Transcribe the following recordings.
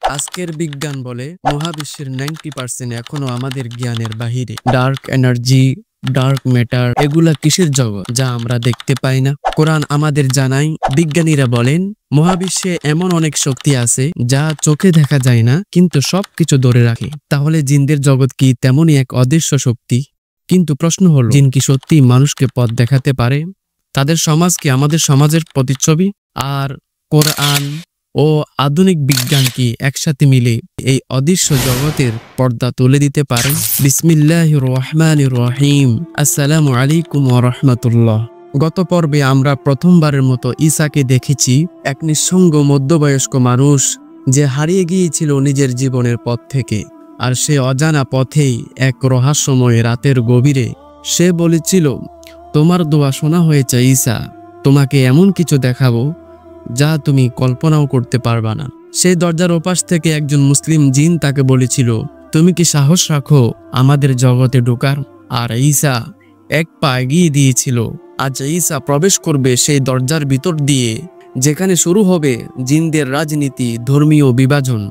আজকের বিজ্ঞান বলে মহাবিশ্বের 90% এখনো আমাদের জ্ঞানের বাহিরে। ডার্ক এনার্জি, ডার্ক ম্যাটার, এগুলা কিসের জগৎ যা আমরা দেখতে পাই না? কোরআন আমাদের জানায়, বিজ্ঞানীরা বলেন মহাবিশ্বে এমন অনেক শক্তি আছে যা চোখে দেখা যায় না কিন্তু সবকিছু ধরে রাখে। তাহলে জিনদের জগৎ কি তেমনই এক অদৃশ্য শক্তি? কিন্তু প্রশ্ন হলো, জিন কি সত্যি মানুষকে পথ দেখাতে পারে? তাদের সমাজ কি আমাদের সমাজের প্রতিচ্ছবি? আর কোরআন ও আধুনিক বিজ্ঞান কি একসাথে মিলে এই অদৃশ্য জগতের পর্দা তুলে দিতে পারে? বিসমিল্লাহির রহমানির রহিম। আসসালামু আলাইকুম ওয়া রাহমাতুল্লাহ। গত পর্বে আমরা প্রথমবারের মতো ঈসাকে দেখেছি, এক নিঃসঙ্গ মধ্যবয়স্ক মানুষ যে হারিয়ে গিয়েছিল নিজের জীবনের পথ থেকে। আর সে অজানা পথেই এক রহস্যময় রাতের গভীরে সে বলেছিল, তোমার দোয়া শোনা হয়েছে ঈসা, তোমাকে এমন কিছু দেখাবো যা তুমি কল্পনাও করতে পারবা না। সেই দরজার ওপাশ থেকে একজন মুসলিম জিন তাকে বলেছিল, তুমি কি সাহস রাখো আমাদের জগতে ঢোকার? আর ঈসা এক পা এগিয়ে দিয়েছিল। আজ ঈসা প্রবেশ করবে সেই দরজার ভিতর দিয়ে, যেখানে শুরু হবে জিনদের রাজনীতি, ধর্মীয় বিভাজন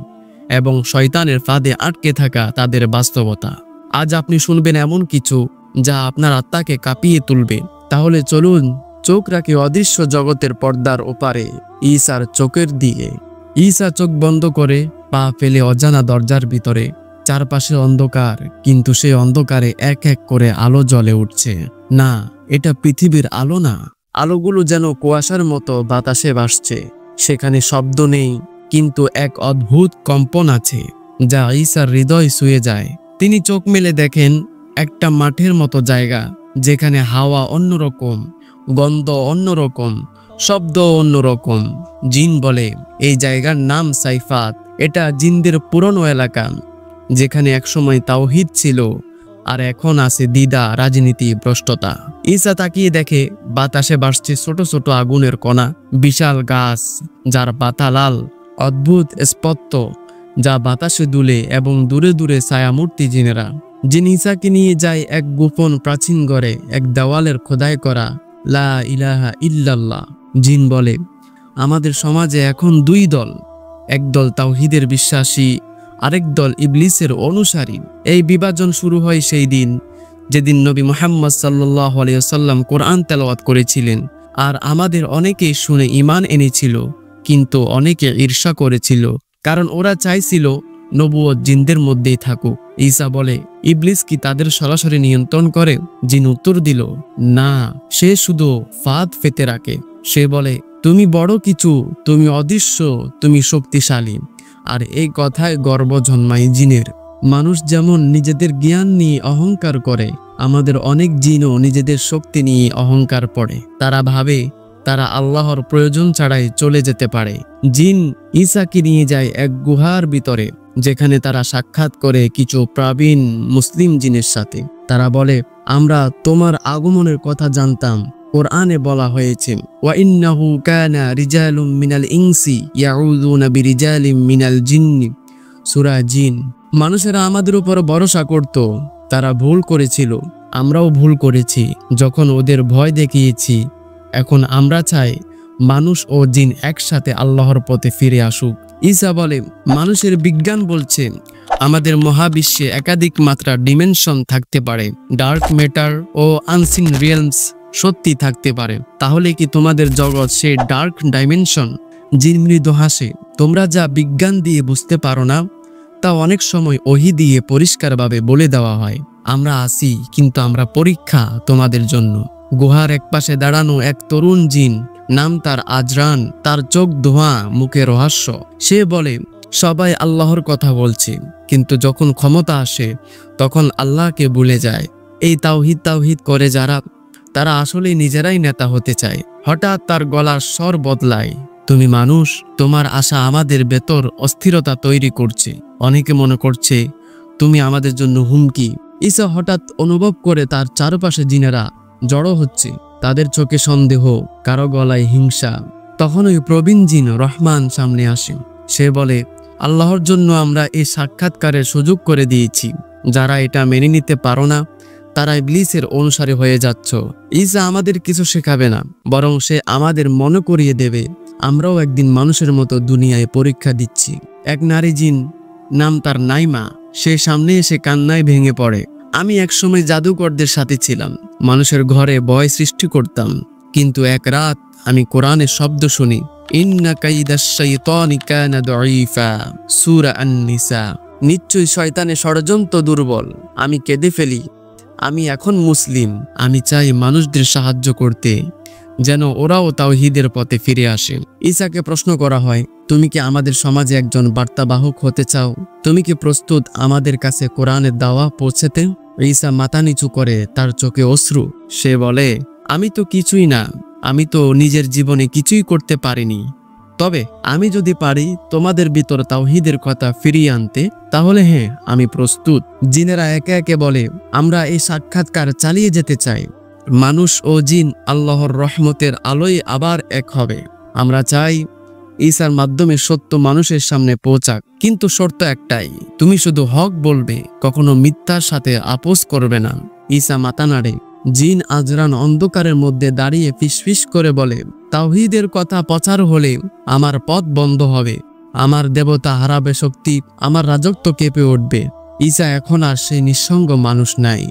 এবং শয়তানের ফাঁদে আটকে থাকা তাদের বাস্তবতা। আজ আপনি শুনবেন এমন কিছু যা আপনার আত্মাকে কাঁপিয়ে তুলবে। তাহলে চলুন চোখ রাখি অদৃশ্য জগতের পর্দার ওপারে, ঈসার চোখের দিকে। ঈসা চোখ বন্ধ করে পা ফেলে অজানা দরজার ভিতরে। চারপাশে অন্ধকার, কিন্তু সেই অন্ধকারে এক এক করে আলো জ্বলে উঠছে। না, এটা পৃথিবীর আলো না। আলোগুলো যেন কুয়াশার মতো বাতাসে ভাসছে। সেখানে শব্দ নেই, কিন্তু এক অদ্ভুত কম্পন আছে যা ঈসার হৃদয় ছুঁয়ে যায়। তিনি চোখ মেলে দেখেন একটা মাঠের মতো জায়গা, যেখানে হাওয়া অন্যরকম, গন্ধ অন্যরকম, শব্দ অন্যরকম। জিন বলে এই জায়গার নাম সাইফাত। এটা জিনদের পুরনো এলাকা, যেখানে একসময় তাওহীদ ছিল আর এখন আছে দ্বিধা, রাজনীতি, ভ্রষ্টতা। ঈসা তাকিয়ে দেখে বাতাসে ভাসছে ছোট ছোট আগুনের কণা, বিশাল গাছ যার পাতা লাল, অদ্ভুত স্পত্ত যা বাতাসে দুলে, এবং দূরে দূরে ছায়ামূর্তি জিনেরা। জিন ঈসাকে নিয়ে যায় এক গোপন প্রাচীন ঘরে, এক দেওয়ালের খোদাই করা লা ইলাহা ইল্লাল্লাহ। জিন বলে আমাদের সমাজে এখন দুই দল, এক দল তাওহীদের বিশ্বাসী, আরেক দল ইবলিসের অনুসারী। এই বিভাজন শুরু হয় সেই দিন যেদিন নবী মুহাম্মদ সাল্লাল্লাহু আলাইহি ওয়াসাল্লাম কোরআন তেলাওয়াত করেছিলেন। আর আমাদের অনেকে শুনে ঈমান এনেছিল, কিন্তু অনেকে ঈর্ষা করেছিল, কারণ ওরা চাইছিল নবুয়ত জিনদের মধ্যেই থাকুক। ঈসা বলে, ইবলিস কি তাদের সরাসরি নিয়ন্ত্রণ করে? জিন উত্তর দিল, না, সে শুধু ফাঁদ পেতে রাখে। সে বলে, তুমি বড় কিছু, তুমি অদৃশ্য, তুমি শক্তিশালী। আর এই কথায় গর্ব জন্মায় জিনের। মানুষ যেমন নিজেদের জ্ঞান নিয়ে অহংকার করে, আমাদের অনেক জিনও নিজেদের শক্তি নিয়ে অহংকার করে। তারা ভাবে তারা আল্লাহর প্রয়োজন ছাড়াই চলে যেতে পারে। জিন ঈসাকে নিয়ে যায় এক গুহার ভিতরে, যেখানে তারা সাক্ষাৎ করে কিছু প্রবীণ মুসলিম জিনের সাথে। তারা বলে, আমরা তোমার আগমনের কথা জানতাম। কোরআনে বলা হয়েছে, ওয়া ইন্নাহু কানা রিজালুম মিনাল ইনসি ইয়াউযুনা বিরিজালিম মিনাল জিন্নি। সূরা জিন। মানুষেরা আমাদের উপর ভরসা করত, তারা ভুল করেছিল, আমরাও ভুল করেছি যখন ওদের ভয় দেখিয়েছি। এখন আমরা চাই মানুষ ও জিন একসাথে আল্লাহর পথে ফিরে আসুক। ঈসা বলে, মানুষের বিজ্ঞান বলছে আমাদের মহাবিশ্বে একাধিক মাত্রার ডিমেনশন থাকতে পারে। ডার্ক ম্যাটার ও আনসিন রিয়েলমস সত্যি থাকতে পারে। তাহলে কি তোমাদের জগৎ সেই ডার্ক ডাইমেনশন? জিন মৃদু হাসে, তোমরা যা বিজ্ঞান দিয়ে বুঝতে পারো না, তা অনেক সময় ওহী দিয়ে পরিষ্কারভাবে বলে দেওয়া হয়। আমরা আসি, কিন্তু আমরা পরীক্ষা তোমাদের জন্য। গুহার একপাশে দাঁড়ানো এক তরুণ জিন, নাম তার আজরান। তার চোখ ধোঁয়া, মুখে রহস্য। সে বলে, সবাই আল্লাহর কথা বলছে, কিন্তু যখন ক্ষমতা আসে তখন আল্লাহকে ভুলে যায়। এই তাওহীদ তাওহীদ করে যারা, তারা আসলে নিজেরাই নেতা হতে চায়। হঠাৎ তার গলার স্বর বদলায়, তুমি মানুষ, তোমার আশা আমাদের ভেতর অস্থিরতা তৈরি করছে। অনেকে মনে করছে তুমি আমাদের জন্য হুমকি। ঈসা হঠাৎ অনুভব করে তার চারপাশে জিনেরা জড়ো হচ্ছে, তাদের চোখে সন্দেহ, কারো গলায় হিংসা। তখন ওই প্রবীণ জিন রহমান সামনে আসে। সে বলে, আল্লাহর জন্য আমরা এই সাক্ষাৎকারের সুযোগ করে দিয়েছি। যারা এটা মেনে নিতে পারো না, তারা ইবলিসের অনুসারী হয়ে যাচ্ছ। ঈসা আমাদের কিছু শেখাবে না, বরং সে আমাদের মনে করিয়ে দেবে আমরাও একদিন মানুষের মতো দুনিয়ায় পরীক্ষা দিচ্ছি। এক নারী জিন, নাম তার নাইমা, সে সামনে এসে কান্নায় ভেঙে পড়ে। আমি একসময় জাদুকরদের সাথে ছিলাম, মানুষের ঘরে ভয় সৃষ্টি করতাম, কিন্তু এক রাত আমি কোরআনের শব্দ শুনি, ইন্না কাইদাশ শাইতানি কানা দাঈফা, সূরা আন-নিসা। নিশ্চয়ই শয়তানের ষড়যন্ত্র দুর্বল। আমি কেঁদে ফেলি। আমি এখন মুসলিম। আমি চাই মানুষদের সাহায্য করতে, যেন ওরাও তাওহীদের পথে ফিরে আসে। ঈসাকে প্রশ্ন করা হয়, তুমি কি আমাদের সমাজে একজন বার্তাবাহক হতে চাও? তুমি কি প্রস্তুত আমাদের কাছে কোরআনের দাওয়া পৌঁছাতে? ঈসা মাথা নিচু করে, তার চোখে অশ্রু। সে বলে, আমি তো কিছুই না, আমি তো নিজের জীবনে কিছুই করতে পারিনি। তবে আমি যদি পারি তোমাদের ভিতর তাওহীদের কথা ফিরিয়ে আনতে, তাহলে হ্যাঁ, আমি প্রস্তুত। জিনেরা একে একে বলে, আমরা এই সাক্ষাৎকার চালিয়ে যেতে চাই। মানুষ ও জিন আল্লাহর রহমতের আলোয় আবার এক হবে। আমরা চাই ঈসার মাধ্যমে সত্য মানুষের সামনে পৌঁছাক, কিন্তু শর্ত একটাই, তুমি শুধু হক বলবে, কখনো মিথ্যার সাথে আপোস করবে না। ঈসা মাথা নাড়ে। জিন আজরান অন্ধকারের মধ্যে দাঁড়িয়ে ফিসফিস করে বলে, তাওহীদের কথা প্রচার হলে আমার পথ বন্ধ হবে, আমার দেবতা হারাবে শক্তি, আমার রাজত্ব কেঁপে উঠবে। ঈসা এখন আর সেই নিঃসঙ্গ মানুষ নাই।